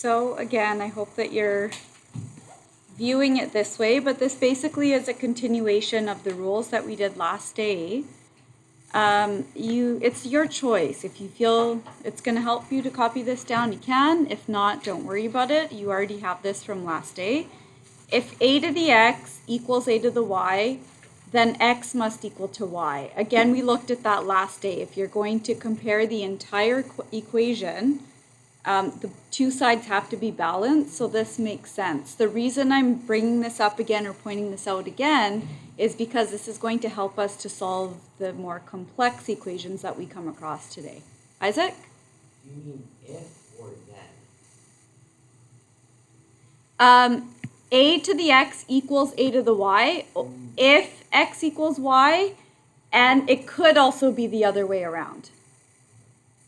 So again, I hope that you're viewing it this way, but this basically is a continuation of the rules that we did last day. It's your choice. If you feel it's going to help you to copy this down, you can. If not, don't worry about it. You already have this from last day. If a to the x equals a to the y, then x must equal to y. Again, we looked at that last day. If you're going to compare the entire equation, the two sides have to be balanced, so this makes sense. The reason I'm bringing this up again or pointing this out again is because this is going to help us to solve the more complex equations that we come across today. Isaac? Do you mean if or then? A to the x equals a to the y if x equals y, and it could also be the other way around.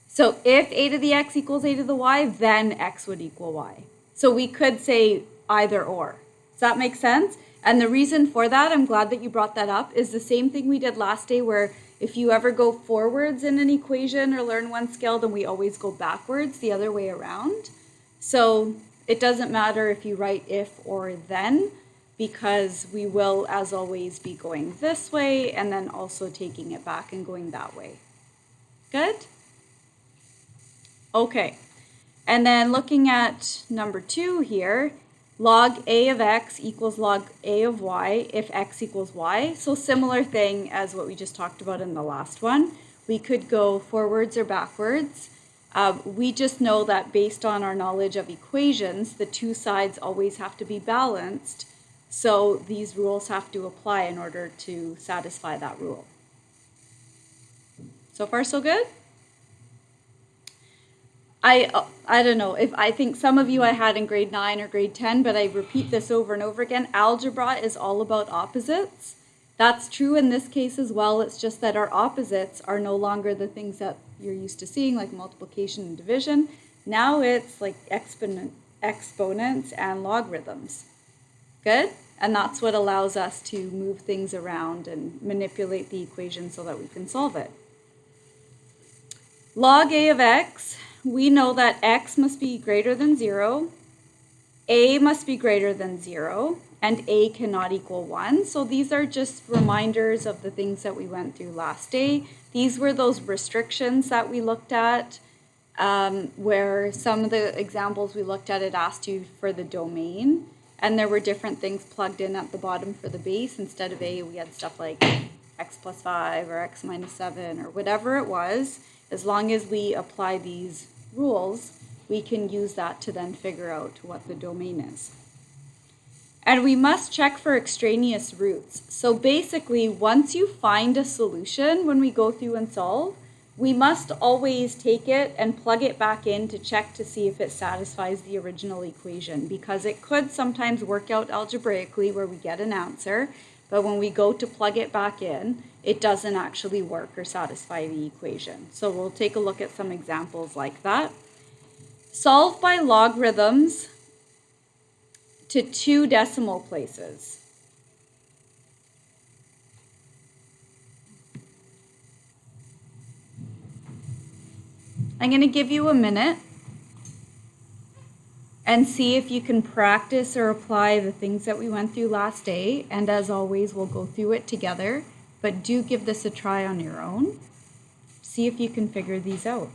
So if a to the x equals a to the y, then x would equal y. So we could say either or. Does that make sense? And the reason for that, I'm glad that you brought that up, is the same thing we did last day, where if you ever go forwards in an equation or learn one skill, then we always go backwards the other way around. So it doesn't matter if you write if or then, because we will, as always, be going this way and then also taking it back and going that way. Good? Okay, and then looking at number 2 here, log a of x equals log a of y if x equals y. So similar thing as what we just talked about in the last one. We could go forwards or backwards. We just know that based on our knowledge of equations, the two sides always have to be balanced. So these rules have to apply in order to satisfy that rule. So far, so good? I don't know, if I think some of you I had in grade 9 or grade 10, but I repeat this over and over again. Algebra is all about opposites. That's true in this case as well. It's just that our opposites are no longer the things that you're used to seeing, like multiplication and division. Now it's like exponents and logarithms. Good? And that's what allows us to move things around and manipulate the equation so that we can solve it. Log a of x, we know that x must be greater than 0, a must be greater than 0, and a cannot equal 1. So these are just reminders of the things that we went through last day. These were those restrictions that we looked at, where some of the examples we looked at, it asked you for the domain, and there were different things plugged in at the bottom for the base. Instead of a, we had stuff like x plus 5 or x minus 7 or whatever it was. As long as we apply these rules, we can use that to then figure out what the domain is. And we must check for extraneous roots. So basically, once you find a solution when we go through and solve, we must always take it and plug it back in to check to see if it satisfies the original equation, because it could sometimes work out algebraically where we get an answer, but when we go to plug it back in, it doesn't actually work or satisfy the equation. So we'll take a look at some examples like that. Solve by logarithms to 2 decimal places. I'm going to give you a minute and see if you can practice or apply the things that we went through last day. And as always, we'll go through it together, but do give this a try on your own. See if you can figure these out.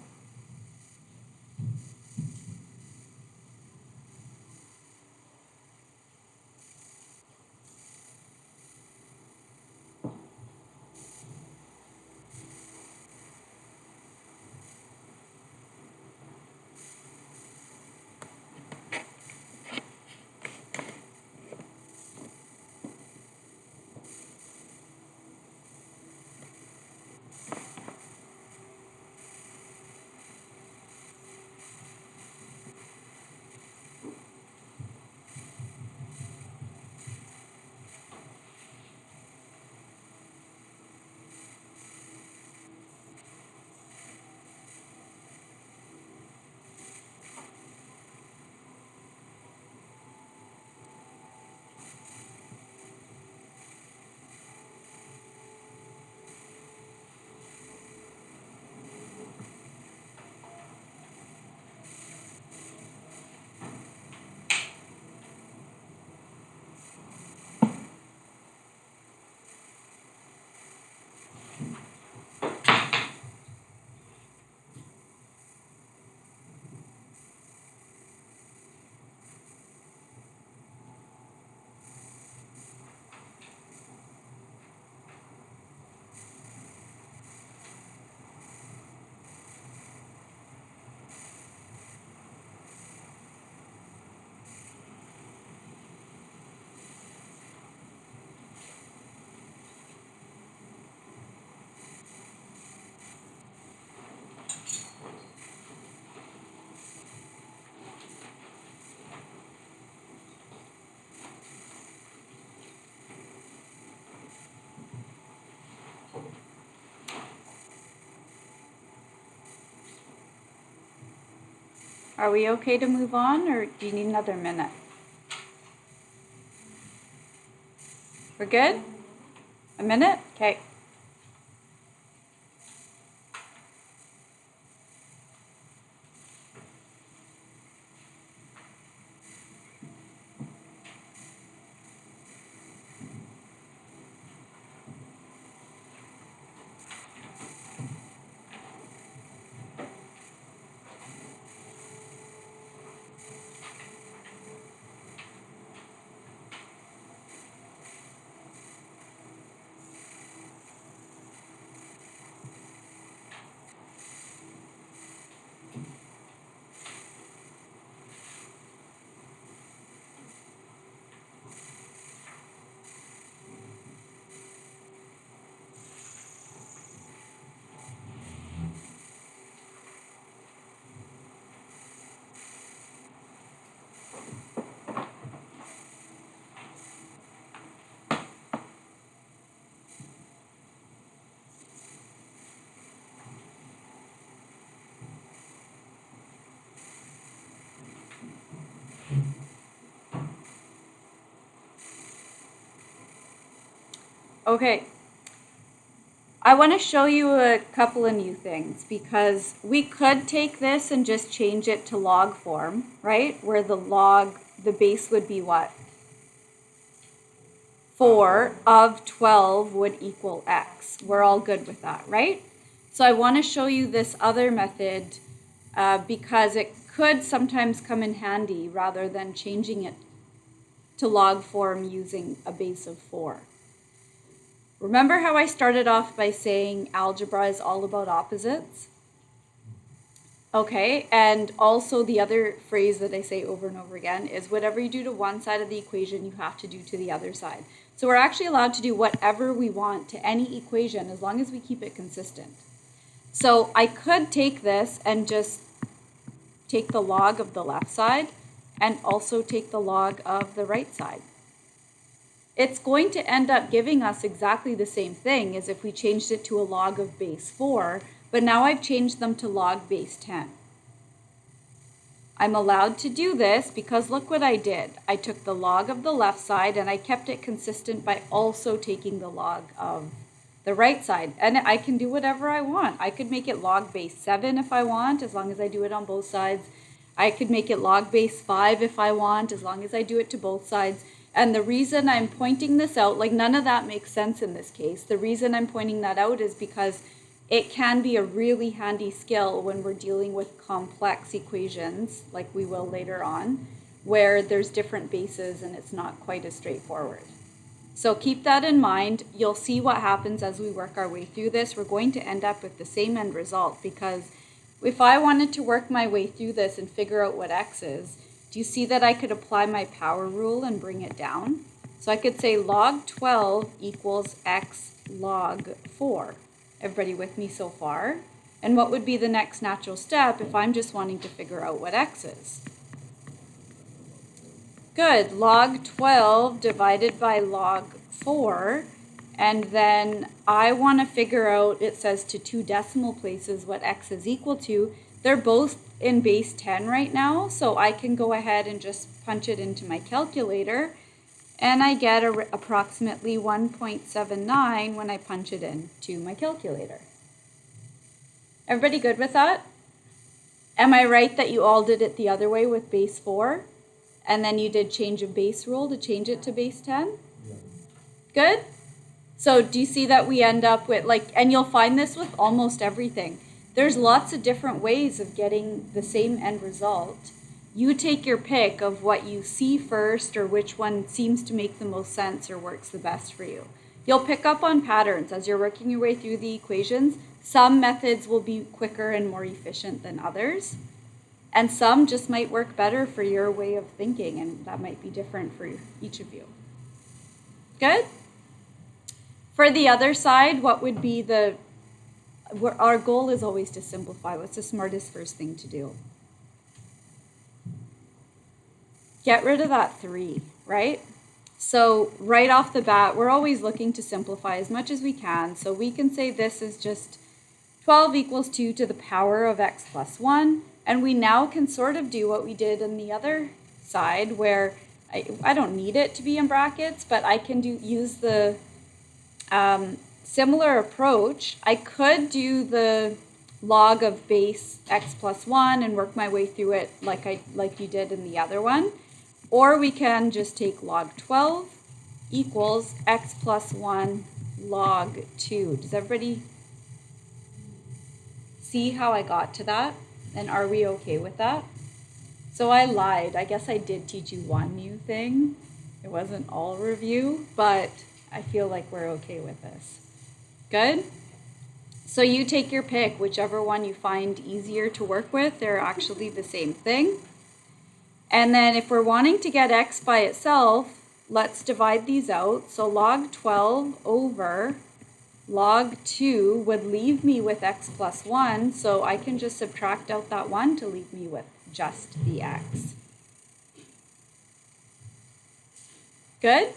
Are we okay to move on, or do you need another minute? We're good? A minute? Okay. Okay. I want to show you a couple of new things because we could take this and just change it to log form, right? Where the base would be what? 4 of 12 would equal x. We're all good with that, right? So I want to show you this other method because it could sometimes come in handy rather than changing it to log form using a base of 4. Remember how I started off by saying algebra is all about opposites? Okay, and also the other phrase that I say over and over again is whatever you do to one side of the equation, you have to do to the other side. So we're actually allowed to do whatever we want to any equation as long as we keep it consistent. So I could take this and just take the log of the left side and also take the log of the right side. It's going to end up giving us exactly the same thing as if we changed it to a log of base 4, but now I've changed them to log base 10. I'm allowed to do this because look what I did. I took the log of the left side and I kept it consistent by also taking the log of the right side. And I can do whatever I want. I could make it log base 7 if I want, as long as I do it on both sides. I could make it log base 5 if I want, as long as I do it to both sides. And the reason I'm pointing this out, like none of that makes sense in this case. The reason I'm pointing that out is because it can be a really handy skill when we're dealing with complex equations, like we will later on, where there's different bases and it's not quite as straightforward. So keep that in mind. You'll see what happens as we work our way through this. We're going to end up with the same end result because if I wanted to work my way through this and figure out what x is, do you see that I could apply my power rule and bring it down? So I could say log 12 equals x log 4. Everybody with me so far? And what would be the next natural step if I'm just wanting to figure out what x is? Good, log 12 divided by log 4. And then I want to figure out, it says to 2 decimal places, what x is equal to. They're both in base 10 right now, so I can go ahead and just punch it into my calculator, and I get approximately 1.79 when I punch it into my calculator. Everybody good with that? Am I right that you all did it the other way with base 4, and then you did change of base rule to change it to base 10? Yeah. Good? So do you see that we end up with, and you'll find this with almost everything. There's lots of different ways of getting the same end result. You take your pick of what you see first or which one seems to make the most sense or works the best for you. You'll pick up on patterns as you're working your way through the equations. Some methods will be quicker and more efficient than others, and some just might work better for your way of thinking, and that might be different for each of you. Good? For the other side, what would be our goal is always to simplify. What's the smartest first thing to do? Get rid of that 3, right? So right off the bat, we're always looking to simplify as much as we can. So we can say this is just 12 equals 2 to the power of x plus 1. And we now can sort of do what we did on the other side where I don't need it to be in brackets, but I can use the similar approach. I could do the log of base x plus 1 and work my way through it like you did in the other one. Or we can just take log 12 equals x plus 1 log 2. Does everybody see how I got to that? And are we okay with that? So I lied. I guess I did teach you one new thing. It wasn't all review, but I feel like we're okay with this. Good? So you take your pick, whichever one you find easier to work with. They're actually the same thing. And then if we're wanting to get x by itself, let's divide these out. So log 12 over log 2 would leave me with x plus 1, so I can just subtract out that 1 to leave me with just the x. Good?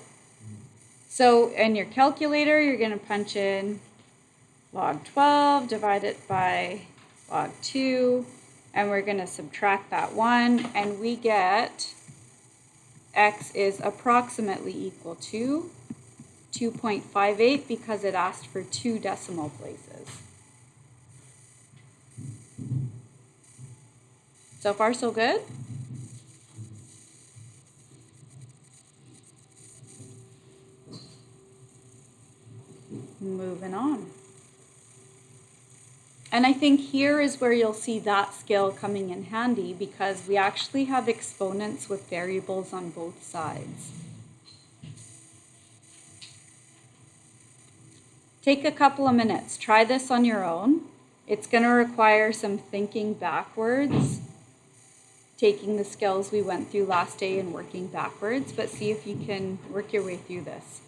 So in your calculator, you're going to punch in log 12, divide it by log 2, and we're going to subtract that 1, and we get x is approximately equal to 2.58 because it asked for 2 decimal places. So far, so good? Moving on. And I think here is where you'll see that skill coming in handy because we actually have exponents with variables on both sides. Take a couple of minutes. Try this on your own. It's going to require some thinking backwards, taking the skills we went through last day and working backwards, but see if you can work your way through this.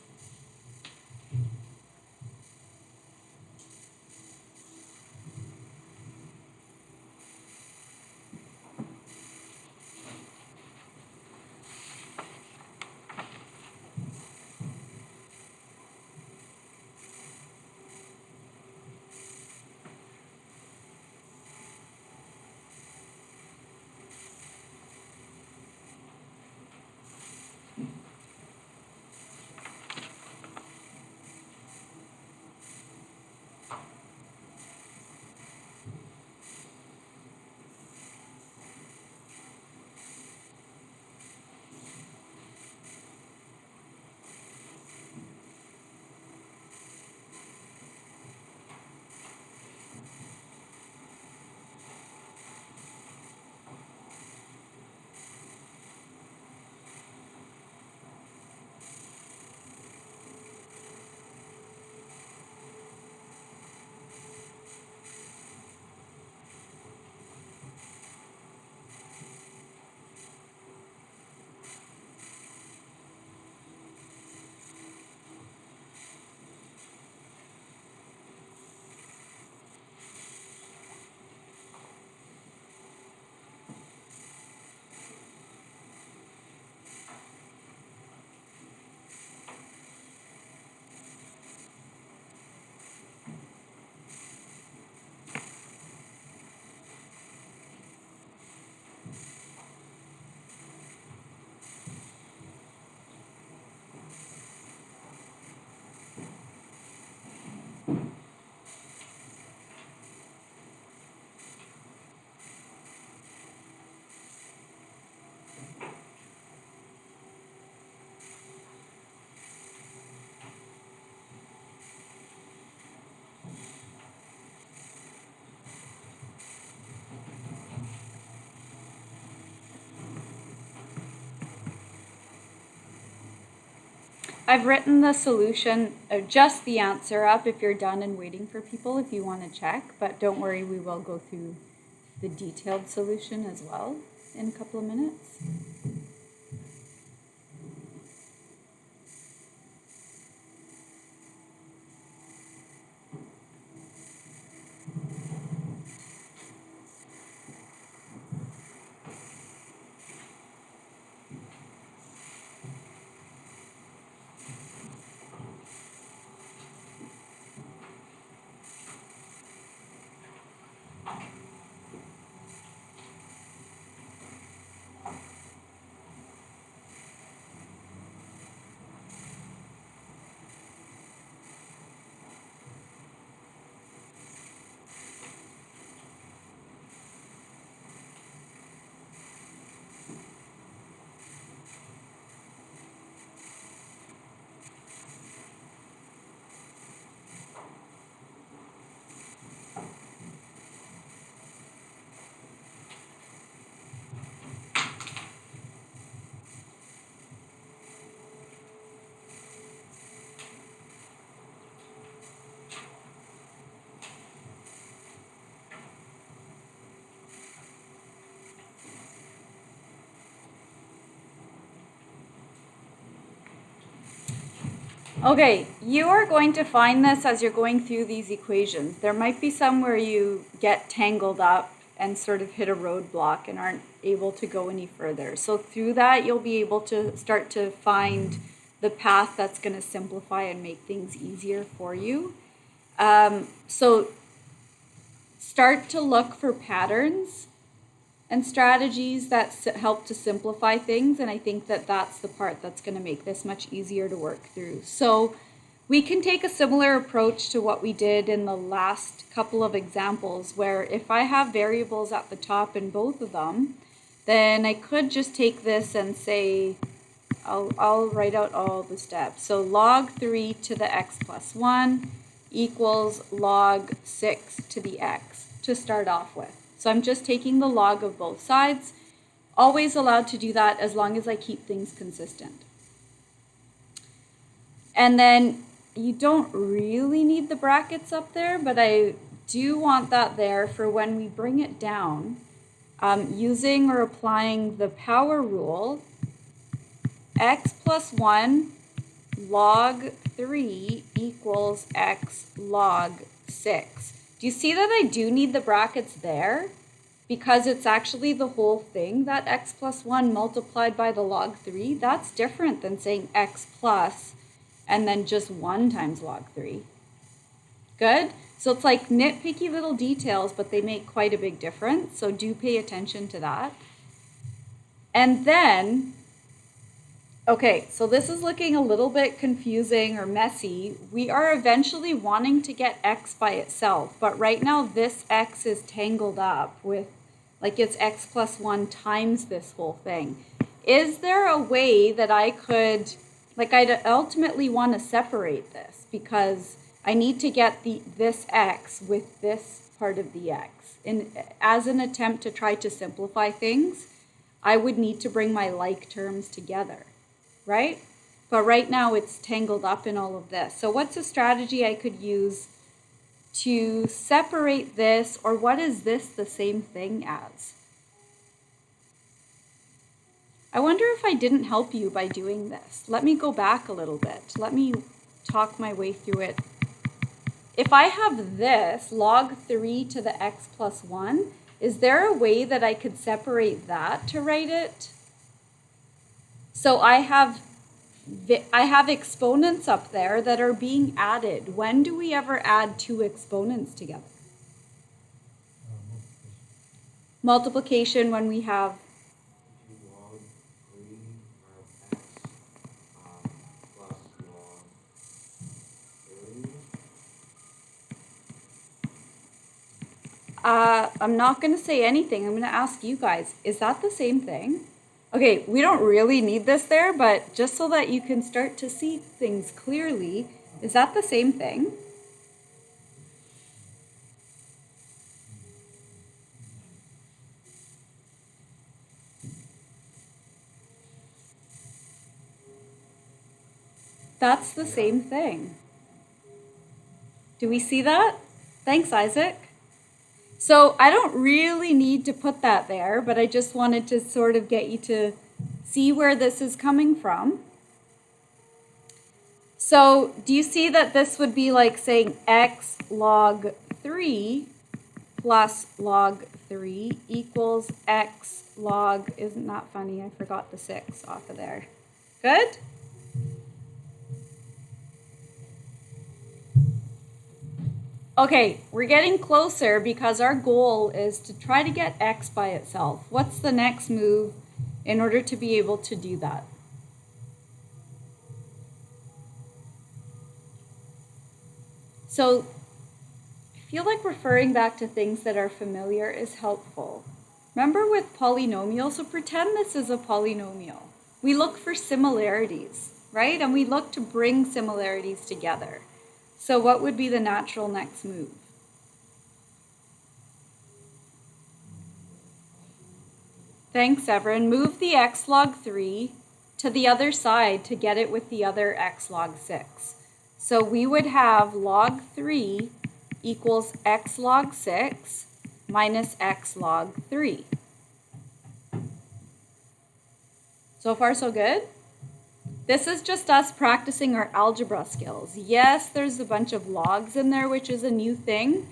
I've written the solution, just the answer up if you're done and waiting for people if you want to check, but don't worry, we will go through the detailed solution as well in a couple of minutes. Okay, you are going to find this as you're going through these equations. There might be some where you get tangled up and sort of hit a roadblock and aren't able to go any further. So through that, you'll be able to start to find the path that's going to simplify and make things easier for you. So start to look for patterns and strategies that help to simplify things, and I think that that's the part that's going to make this much easier to work through. So we can take a similar approach to what we did in the last couple of examples, where if I have variables at the top in both of them, then I could just take this and say, I'll write out all the steps. So log 3 to the x plus 1 equals log 6 to the x to start off with. So I'm just taking the log of both sides. Always allowed to do that as long as I keep things consistent. And then you don't really need the brackets up there, but I do want that there for when we bring it down. Using or applying the power rule, x plus 1 log 3 equals x log 6. Do you see that I do need the brackets there? Because it's actually the whole thing, that x plus 1 multiplied by the log 3. That's different than saying x plus and then just 1 times log 3. Good? So it's like nitpicky little details, but they make quite a big difference. So do pay attention to that. And then, okay, so this is looking a little bit confusing or messy. We are eventually wanting to get x by itself, but right now this x is tangled up with, like it's x plus 1 times this whole thing. Is there a way that I could, like I'd ultimately want to separate this because I need to get this x with this part of the x. And as an attempt to try to simplify things, I would need to bring my like terms together, right? But right now it's tangled up in all of this. So what's a strategy I could use to separate this, or what is this the same thing as? I wonder if I didn't help you by doing this. Let me go back a little bit. Let me talk my way through it. If I have this, log 3 to the x plus 1, is there a way that I could separate that to write it? So I have exponents up there that are being added. When do we ever add two exponents together? Multiplication when we have log 3 of x plus log 3. I'm not going to say anything. I'm going to ask you guys, is that the same thing? Okay, we don't really need this there, but just so that you can start to see things clearly, is that the same thing? That's the same thing. Do we see that? Thanks, Isaac. So I don't really need to put that there, but I just wanted to sort of get you to see where this is coming from. So do you see that this would be like saying x log 3 plus log 3 equals x log, isn't that funny? I forgot the 6 off of there. Good? Okay, we're getting closer because our goal is to try to get x by itself. What's the next move in order to be able to do that? So I feel like referring back to things that are familiar is helpful. Remember with polynomials, so pretend this is a polynomial. We look for similarities, right? And we look to bring similarities together. So what would be the natural next move? Thanks, Everin. Move the x log 3 to the other side to get it with the other x log 6. So we would have log 3 equals x log 6 minus x log 3. So far, so good? This is just us practicing our algebra skills. Yes, there's a bunch of logs in there, which is a new thing,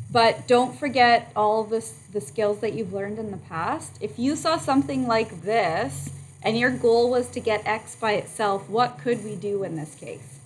but don't forget all the skills that you've learned in the past. If you saw something like this, and your goal was to get x by itself, what could we do in this case?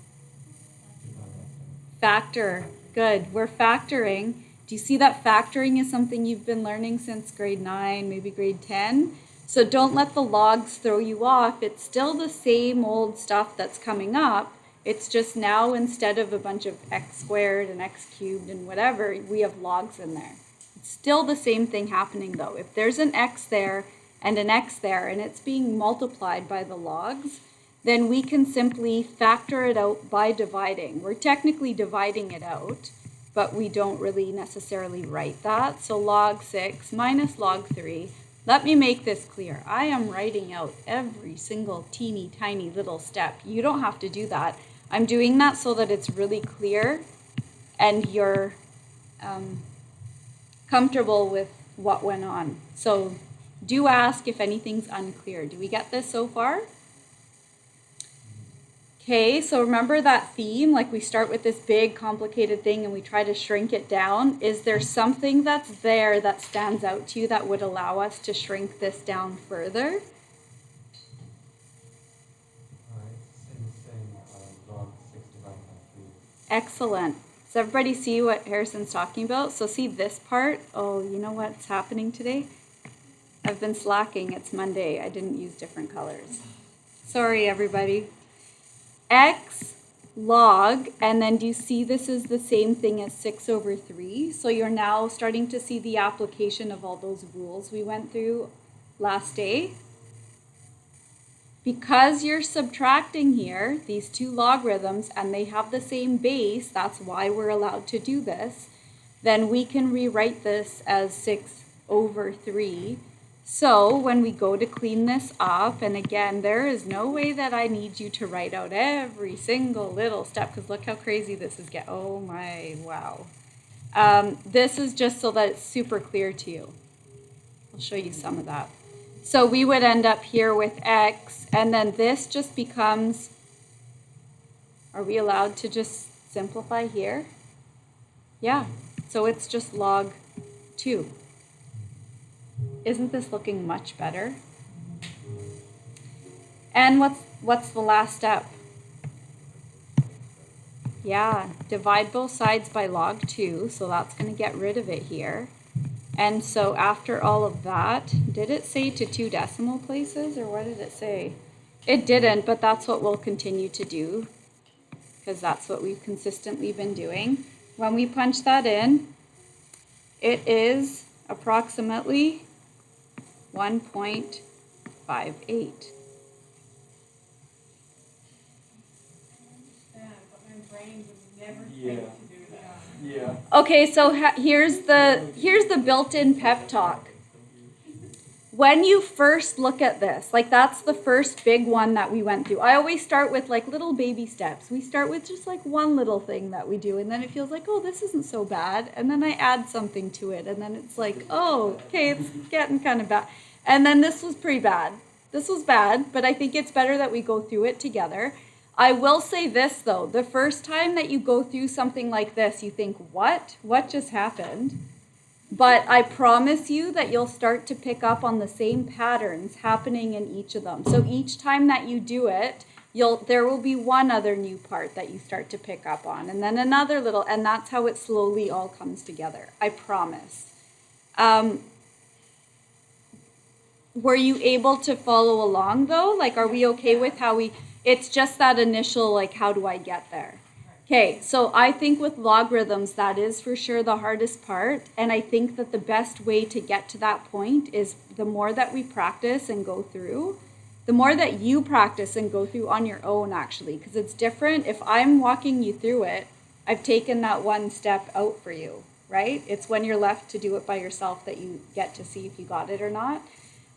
Factor. Good. We're factoring. Do you see that factoring is something you've been learning since grade 9, maybe grade 10? So don't let the logs throw you off. It's still the same old stuff that's coming up. It's just now instead of a bunch of x squared and x cubed and whatever, we have logs in there. It's still the same thing happening though. If there's an x there and an x there and it's being multiplied by the logs, then we can simply factor it out by dividing. We're technically dividing it out, but we don't really necessarily write that. So log 6 minus log 3. Let me make this clear. I am writing out every single teeny tiny little step. You don't have to do that. I'm doing that so that it's really clear and you're comfortable with what went on. So do ask if anything's unclear. Do we get this so far? Okay, so remember that theme, like we start with this big complicated thing and we try to shrink it down. Is there something that's there that stands out to you that would allow us to shrink this down further? Log 6 divided by 3. Excellent. Does everybody see what Harrison's talking about? So see this part? Oh, you know what's happening today? I've been slacking. It's Monday. I didn't use different colors. Sorry, everybody. X log, and then do you see this is the same thing as 6 over 3? So you're now starting to see the application of all those rules we went through last day. Because you're subtracting here, these two logarithms, and they have the same base, that's why we're allowed to do this, then we can rewrite this as 6 over 3. So when we go to clean this up, and again, there is no way that I need you to write out every single little step, because look how crazy this is getting. Oh my, wow. This is just so that it's super clear to you. I'll show you some of that. So we would end up here with x, and then this just becomes, are we allowed to just simplify here? Yeah, so it's just log 2. Isn't this looking much better? And what's the last step? Yeah, divide both sides by log 2, so that's going to get rid of it here. And so after all of that, did it say to 2 decimal places, or what did it say? It didn't, but that's what we'll continue to do, because that's what we've consistently been doing. When we punch that in, it is approximately 1.58. Yeah. Okay, so here's the built-in pep talk. When you first look at this, like that's the first big one that we went through. I always start with like little baby steps. We start with just like one little thing that we do, and then it feels like, oh, this isn't so bad. And then I add something to it, and then it's like, oh, okay, it's getting kind of bad. And then this was pretty bad. This was bad, but I think it's better that we go through it together. I will say this though, the first time that you go through something like this, you think, what? What just happened? But I promise you that you'll start to pick up on the same patterns happening in each of them. So each time that you do it, there will be one other new part that you start to pick up on, and then another little, and that's how it slowly all comes together. I promise. Were you able to follow along though? Like, are we okay with how it's just that initial, like, how do I get there? Okay, so I think with logarithms, that is for sure the hardest part. And I think that the best way to get to that point is the more that we practice and go through, the more that you practice and go through on your own, actually, because it's different. If I'm walking you through it, I've taken that one step out for you, right? It's when you're left to do it by yourself that you get to see if you got it or not.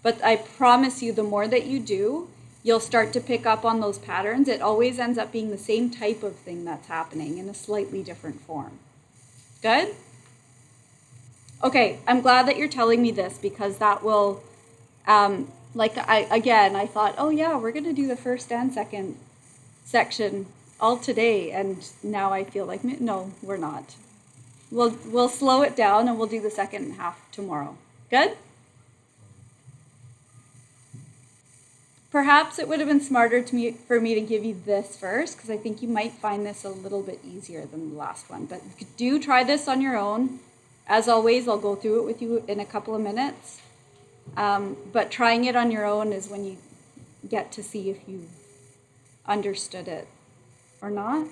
But I promise you, the more that you do, you'll start to pick up on those patterns. It always ends up being the same type of thing that's happening in a slightly different form. Good? Okay, I'm glad that you're telling me this, because that will Like I thought, oh yeah, we're going to do the first and second section all today, and now I feel like, no, we're not. We'll slow it down and we'll do the second half tomorrow. Good? Perhaps it would have been smarter for me to give you this first, because I think you might find this a little bit easier than the last one. But do try this on your own. As always, I'll go through it with you in a couple of minutes. But trying it on your own is when you get to see if you understood it or not.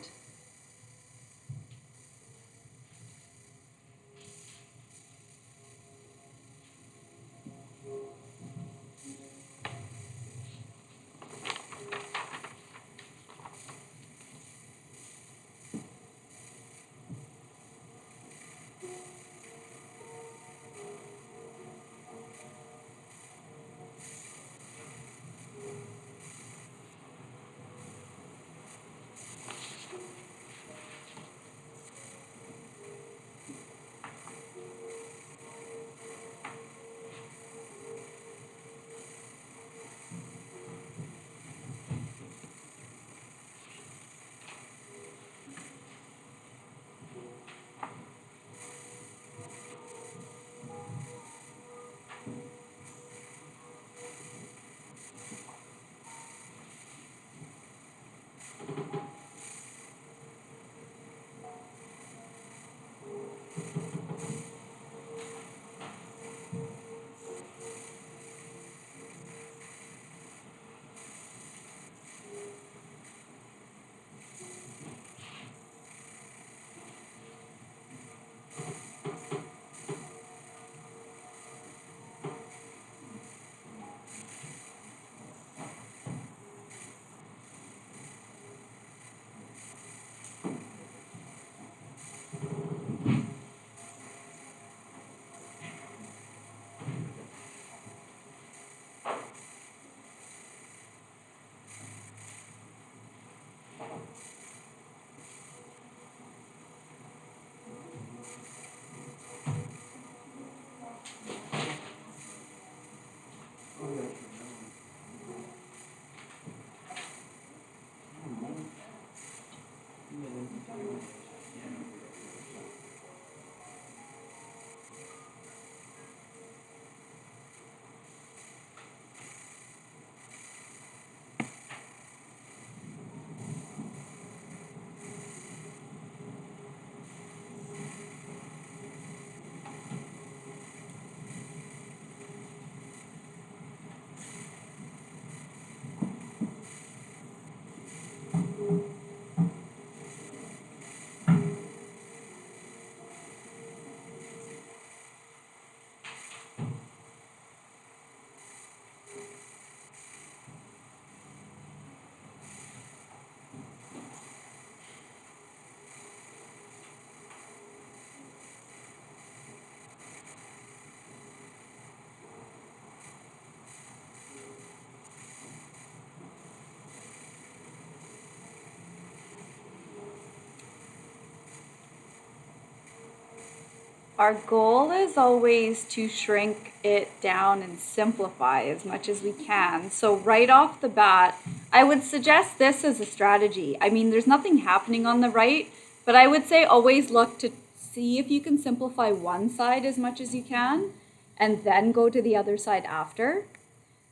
Our goal is always to shrink it down and simplify as much as we can. So right off the bat, I would suggest this as a strategy. I mean, there's nothing happening on the right, but I would say always look to see if you can simplify one side as much as you can, and then go to the other side after.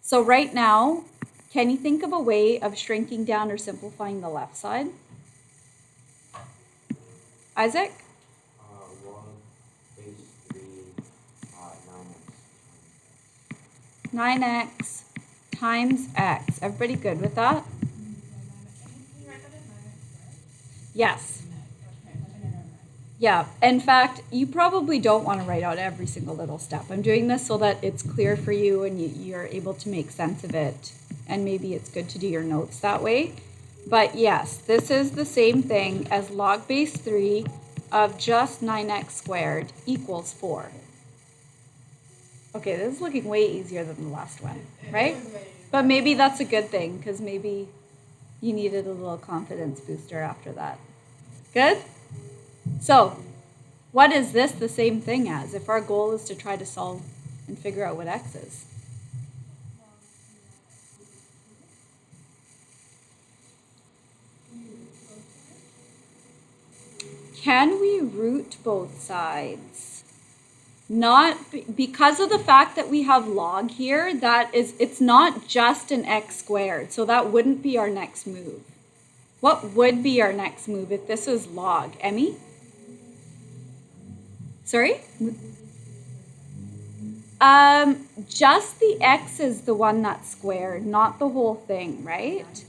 So right now, can you think of a way of shrinking down or simplifying the left side? Isaac? 9x times x. Everybody good with that? Yes. Yeah. In fact, you probably don't want to write out every single little step. I'm doing this so that it's clear for you and you're able to make sense of it. And maybe it's good to do your notes that way. But yes, this is the same thing as log base 3 of just 9x squared equals 4. Okay, this is looking way easier than the last one, right? But maybe that's a good thing, because maybe you needed a little confidence booster after that. Good? So, what is this the same thing as if our goal is to try to solve and figure out what x is? can we root both sides? Not because of the fact that we have log here, it's not just an x squared, so that wouldn't be our next move. What would be our next move if this was log? Emmy? Sorry? Just the x is the one that's squared, not the whole thing, right?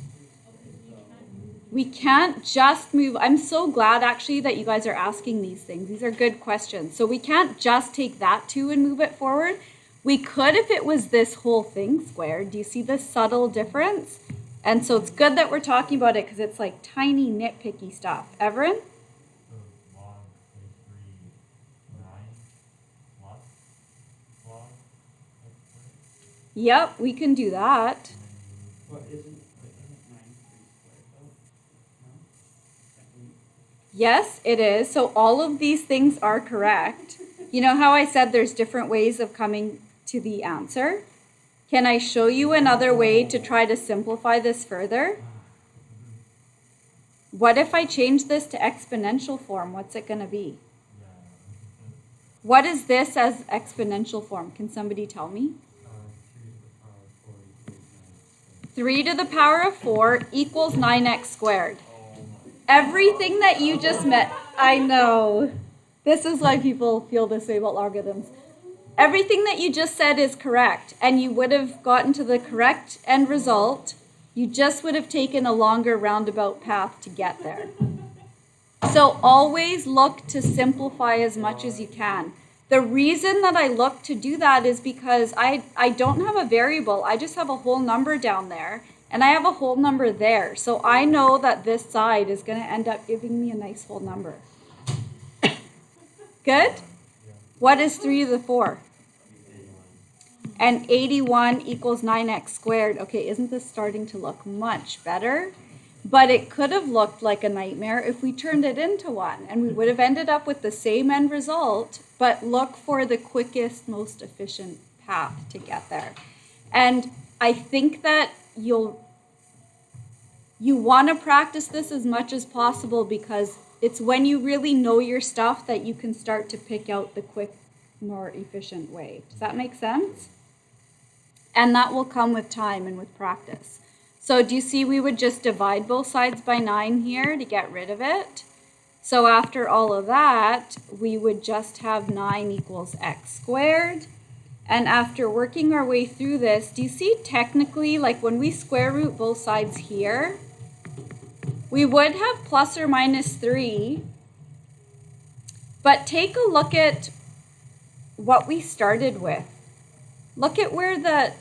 We can't just move. I'm so glad actually that you guys are asking these things. These are good questions. So we can't just take that 2 and move it forward. We could if it was this whole thing squared. Do you see the subtle difference? And so it's good that we're talking about it because it's like tiny nitpicky stuff. Everin? Yep, we can do that. But isn't 9 squared though? No? Yes, it is. So all of these things are correct. You know how I said there's different ways of coming to the answer? Can I show you another way to try to simplify this further? What if I change this to exponential form? What's it going to be? What is this as exponential form? Can somebody tell me? 3 to the power of 4 equals 9x squared. Everything that you just met, I know. This is why people feel this way about logarithms. Everything that you just said is correct, and you would have gotten to the correct end result. You just would have taken a longer roundabout path to get there. So always look to simplify as much as you can. The reason that I look to do that is because I don't have a variable. I just have a whole number down there, and I have a whole number there. So I know that this side is going to end up giving me a nice whole number. Good? What is 3 to the 4? And 81 equals 9x squared. Okay, isn't this starting to look much better? But it could have looked like a nightmare if we turned it into one, and we would have ended up with the same end result, but look for the quickest, most efficient path to get there. And I think that you want to practice this as much as possible because it's when you really know your stuff that you can start to pick out the quick, more efficient way. Does that make sense? And that will come with time and with practice. So do you see we would just divide both sides by 9 here to get rid of it? So after all of that, we would just have 9 equals x squared. And after working our way through this, do you see technically, like when we square root both sides here, we would have plus or minus 3. But take a look at what we started with. Look at where the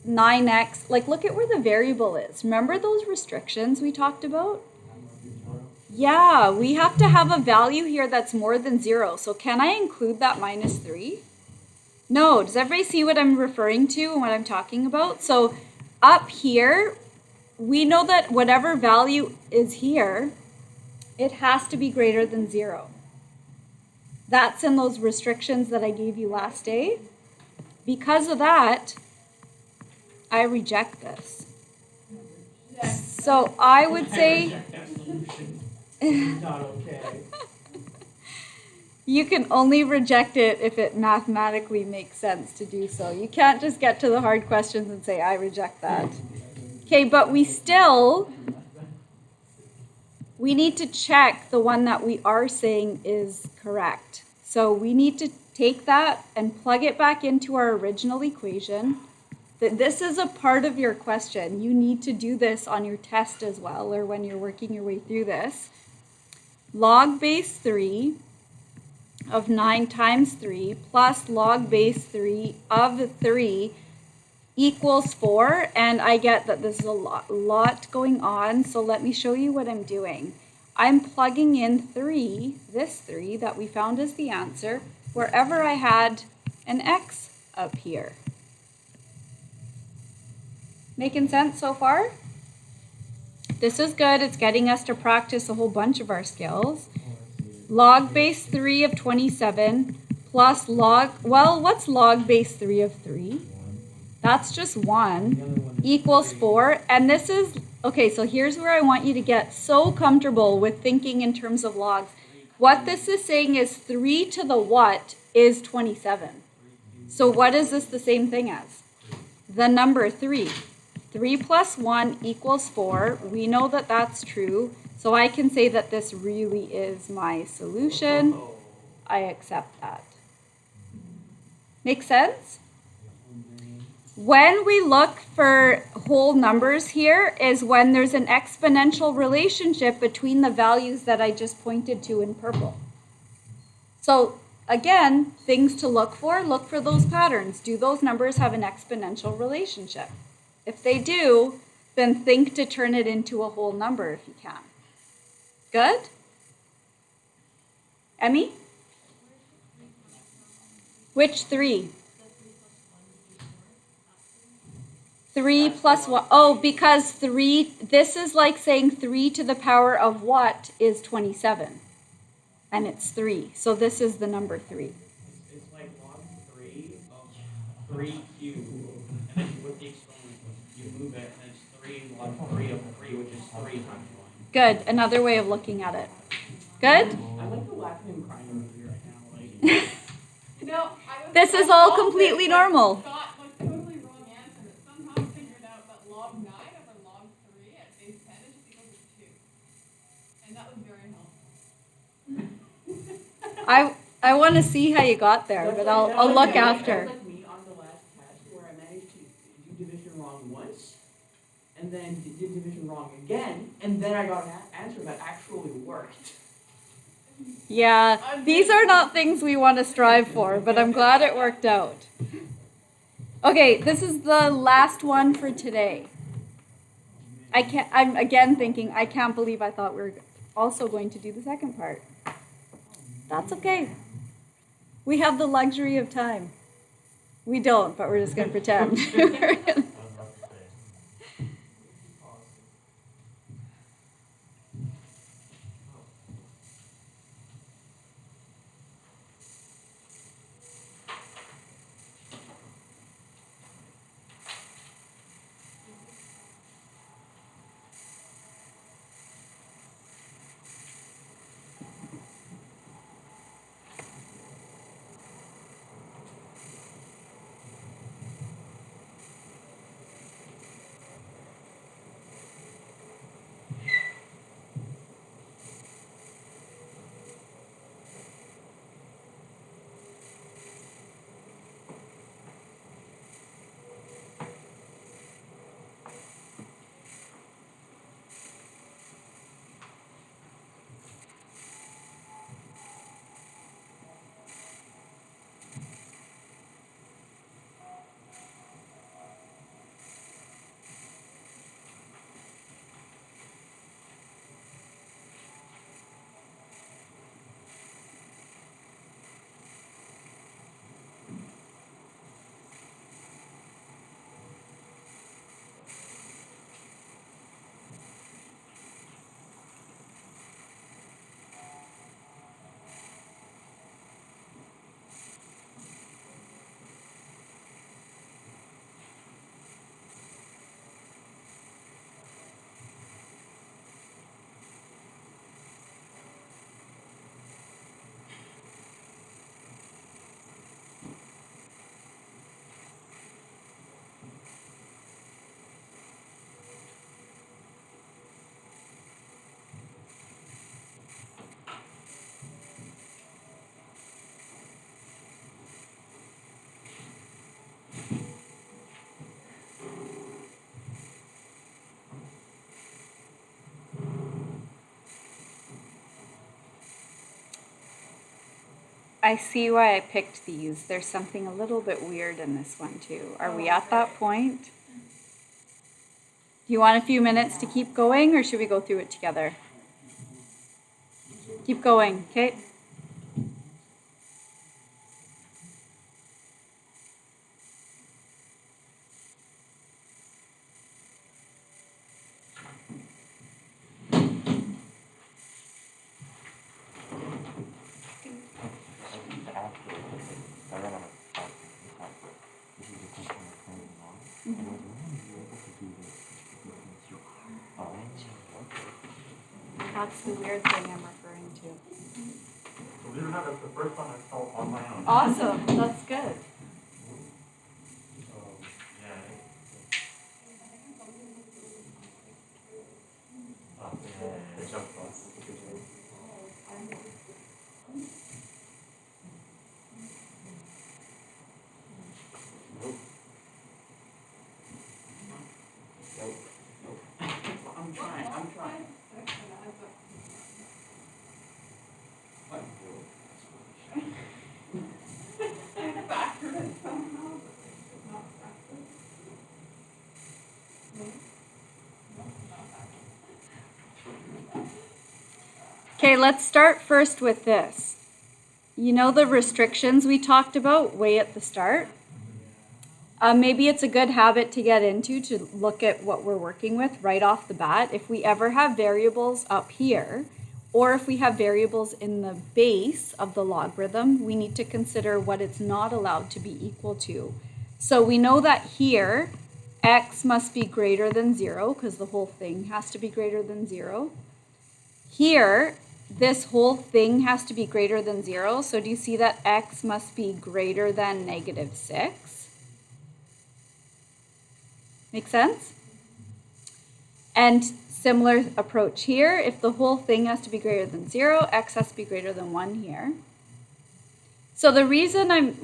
9x, like look at where the variable is. Remember those restrictions we talked about? Yeah, we have to have a value here that's more than 0. So can I include that minus 3? No, does everybody see what I'm referring to and what I'm talking about? So up here, we know that whatever value is here, it has to be greater than 0. That's in those restrictions that I gave you last day. Because of that, I reject this. So I would say Not okay. you can only reject it if it mathematically makes sense to do so. You can't just get to the hard questions and say, I reject that. Okay, but we need to check the one that we are saying is correct. So we need to take that and plug it back into our original equation. This is a part of your question. You need to do this on your test as well, or when you're working your way through this. Log base 3 of 9 times 3 plus log base 3 of 3 equals 4. And I get that this is a lot going on, so let me show you what I'm doing. I'm plugging in 3, this 3 that we found as the answer, wherever I had an x up here. Making sense so far? This is good. It's getting us to practice a whole bunch of our skills. Log base 3 of 27 plus log, well, what's log base 3 of 3? That's just 1 equals 4. And this is, okay, so here's where I want you to get so comfortable with thinking in terms of logs. what this is saying is 3 to the what is 27. So what is this the same thing as? The number 3. 3 plus 1 equals 4. We know that that's true. So I can say that this really is my solution. I accept that. Make sense? When we look for whole numbers here is when there's an exponential relationship between the values that I just pointed to in purple. So again, things to look for those patterns. Do those numbers have an exponential relationship? If they do, then think to turn it into a whole number if you can. Good? Emmy? Which 3? 3 plus what? Oh, because 3, this is like saying 3 to the power of what is 27. And it's 3. So this is the number 3. It's like log 3 of 3 cubed. And then you put the exponent, you move it, and it's 3 log 3 of 3, which is 3 times 1. Good. Another way of looking at it. Good? I like the laughing and crying over here right now. Like, No, This is all completely normal. Got like totally wrong answer, but somehow figured out that log 9 over log 3 at base 10 is just equal to 2. And that was very helpful. I want to see how you got there, but I'll look after. That was like me on the last test where I managed to do division wrong once, and then did division wrong again, and then I got an answer that actually worked. Yeah, these are not things we want to strive for, but I'm glad it worked out. Okay, this is the last one for today. I'm again thinking, I can't believe I thought we were also going to do the second part. That's okay. We have the luxury of time. We don't, but we're just going to pretend. I see why I picked these. There's something a little bit weird in this one too. Are we at that point? Do you want a few minutes to keep going, or should we go through it together? Keep going, okay? That's the weird thing I'm referring to. Believe it or not, that's the first one I felt on my own. Awesome, that's good. Yeah. The jump class. Nope. Nope. I'm trying. Backwards somehow. Not backwards. No. No, not backwards. Okay, let's start first with this. You know the restrictions we talked about way at the start? Maybe it's a good habit to get into to look at what we're working with right off the bat. If we ever have variables up here, or if we have variables in the base of the logarithm, we need to consider what it's not allowed to be equal to. So we know that here, x must be greater than 0, because the whole thing has to be greater than 0. Here, this whole thing has to be greater than 0. So do you see that x must be greater than -6? Make sense? And similar approach here. If the whole thing has to be greater than 0, x has to be greater than 1 here. So the reason I'm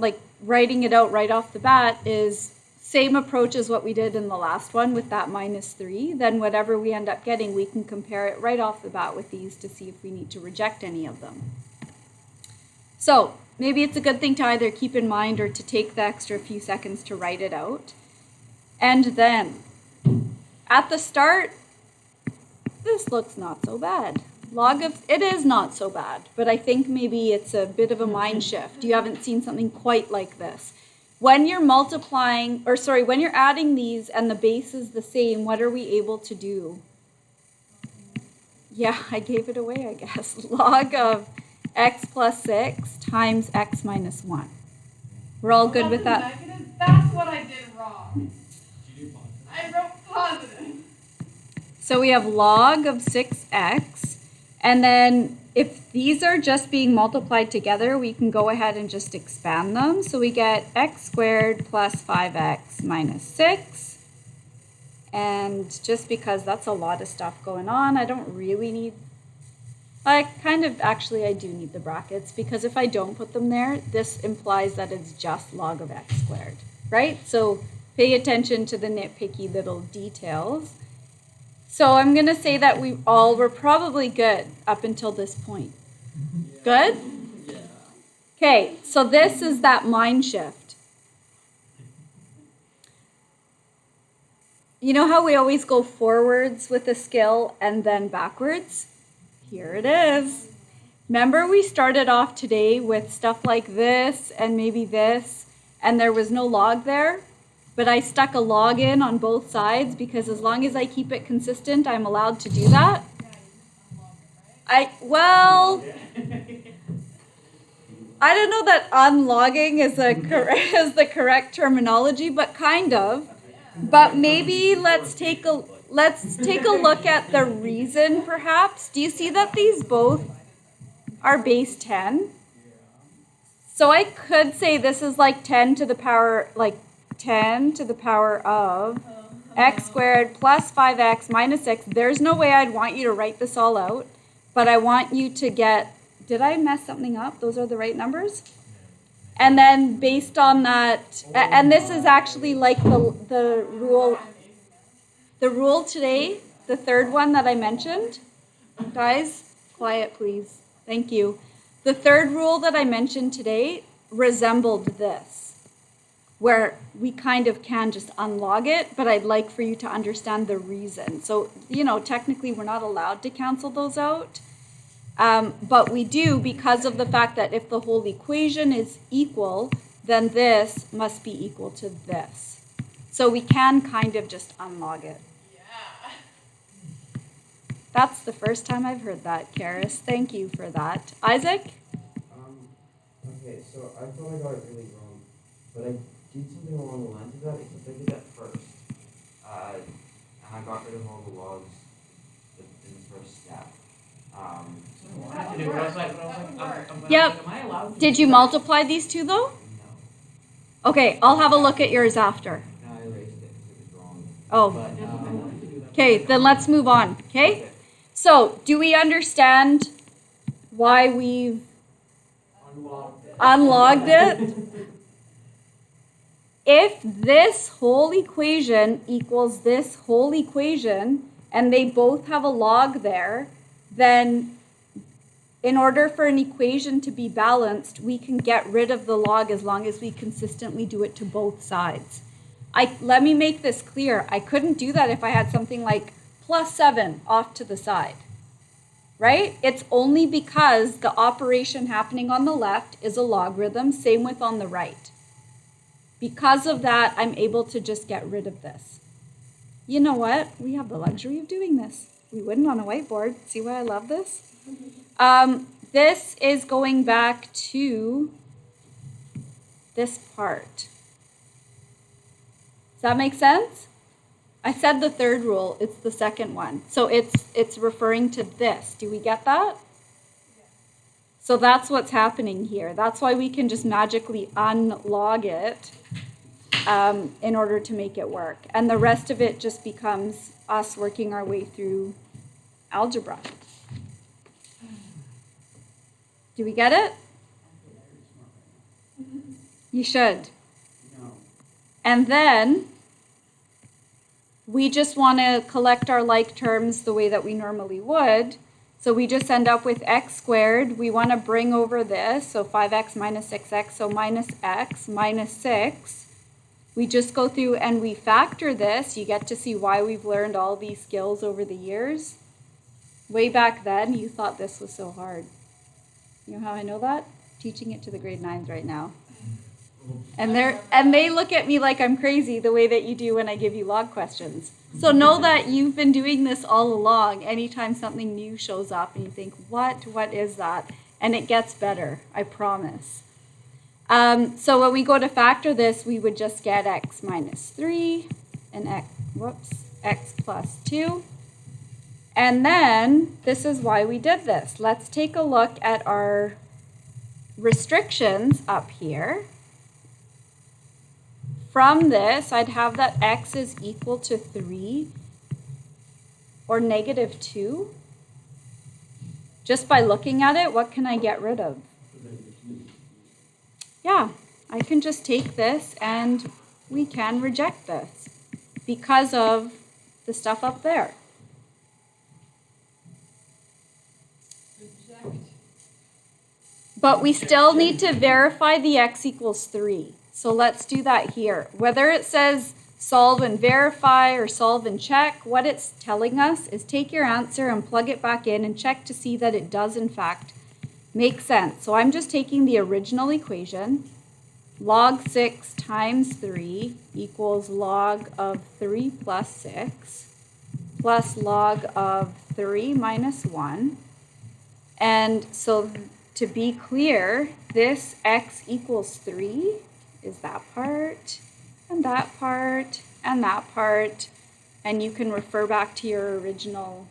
writing it out right off the bat is same approach as what we did in the last one with that -3. Then whatever we end up getting, we can compare it right off the bat with these to see if we need to reject any of them. So maybe it's a good thing to either keep in mind or to take the extra few seconds to write it out. And then, at the start, this looks not so bad. It is not so bad, but I think maybe it's a bit of a mind shift. You haven't seen something quite like this. When you're when you're adding these and the base is the same, what are we able to do? Yeah, I gave it away, I guess. Log of x plus 6 times x minus 1. We're all good with that? Negative. That's what I did wrong. I wrote positive. So we have log of 6x, and then if these are just being multiplied together, we can go ahead and just expand them. So we get x squared plus 5x minus 6. And just because that's a lot of stuff going on, I don't really need, I do need the brackets, because if I don't put them there, this implies that it's just log of x squared, right? So pay attention to the nitpicky little details. So I'm going to say that we all were probably good up until this point. Good? Yeah. Okay, so this is that mind shift. You know how we always go forwards with a skill and then backwards? Here it is. Remember we started off today with stuff like this and maybe this, and there was no log there? But I stuck a log in on both sides because as long as I keep it consistent, I'm allowed to do that. I don't know that unlogging is the correct terminology, but kind of. But maybe let's take a look at the reason perhaps. Do you see that these both are base 10? So I could say this is like 10 to the power of x squared plus 5x minus 6. There's no way I'd want you to write this all out, but I want you to get, did I mess something up? Those are the right numbers? And then based on that, and this is actually like the rule today, the third one that I mentioned. Guys, quiet please. Thank you. The third rule that I mentioned today resembled this, where we kind of can just unlog it, but I'd like for you to understand the reason. So, technically we're not allowed to cancel those out, but we do because of the fact that if the whole equation is equal, then this must be equal to this. So we can kind of just unlog it. Yeah. That's the first time I've heard that, Karis. Thank you for that. Isaac? Okay, so I thought I got it really wrong, but I did something along the lines of that, except I did that first. And I got rid of all the logs in the first step. Is that And then, but I was like, Yep. am I allowed to? Did do you that? multiply these two though? No. Okay, I'll have a look at yours after. No, I erased it because it was wrong. Oh, But, I wanted to do that. okay, then let's move on, okay? So, do we understand why we've unlogged it? If this whole equation equals this whole equation, and they both have a log there, then in order for an equation to be balanced, we can get rid of the log as long as we consistently do it to both sides. Let me make this clear. I couldn't do that if I had something like +7 off to the side, right? It's only because the operation happening on the left is a logarithm, same with on the right. Because of that, I'm able to just get rid of this. You know what? We have the luxury of doing this. We wouldn't on a whiteboard. See why I love this? This is going back to this part. Does that make sense? I said the third rule. It's the second one. So it's referring to this. Do we get that? So that's what's happening here. That's why we can just magically unlog it in order to make it work. And the rest of it just becomes us working our way through algebra. Do we get it? You should. No. And then we just want to collect our like terms the way that we normally would. So we just end up with x squared. We want to bring over this, so 5x minus 6x, so minus x minus 6. We just go through and we factor this. You get to see why we've learned all these skills over the years. Way back then, you thought this was so hard. You know how I know that? Teaching it to the grade 9s right now. And they look at me like I'm crazy the way that you do when I give you log questions. So know that you've been doing this all along. Anytime something new shows up and you think, what is that? And it gets better, I promise. So when we go to factor this, we would just get x minus 3 and x plus 2. And then this is why we did this. Let's take a look at our restrictions up here. From this, I'd have that x is equal to 3 or negative 2. Just by looking at it, what can I get rid of? Yeah, I can just take this and we can reject this because of the stuff up there. Reject. But we still need to verify the x equals 3. So let's do that here. Whether it says solve and verify or solve and check, what it's telling us is take your answer and plug it back in and check to see that it does in fact make sense. So I'm just taking the original equation. Log 6 times 3 equals log of 3 plus 6 plus log of 3 minus 1. And so to be clear, this x equals 3 is that part, and that part, and that part. And you can refer back to your original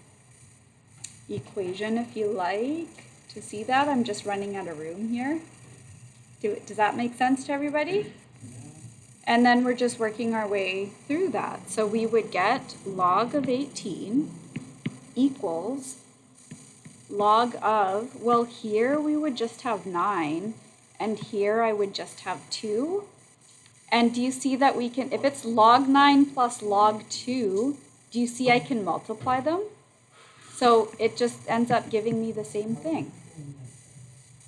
equation if you like to see that. I'm just running out of room here. Does that make sense to everybody? And then we're just working our way through that. So we would get log of 18 equals log of, well, here we would just have 9, and here I would just have 2. And do you see that we can, if it's log 9 plus log 2, do you see I can multiply them? So it just ends up giving me the same thing.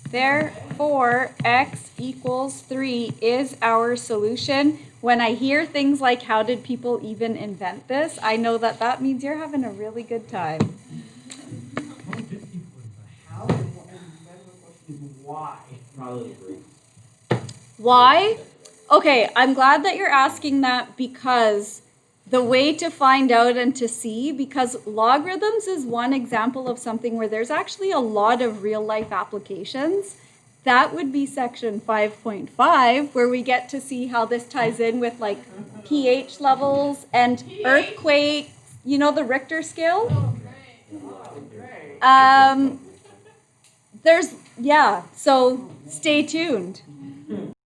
Therefore, x equals 3 is our solution. When I hear things like, how did people even invent this? I know that that means you're having a really good time. How and what, and the question is why? Probably agree. Why? Okay, I'm glad that you're asking that because the way to find out and to see, because logarithms is one example of something where there's actually a lot of real life applications. That would be section 5.5, where we get to see how this ties in with like pH levels and earthquakes, you know, the Richter scale. Oh, great. Oh, great. yeah, so stay tuned.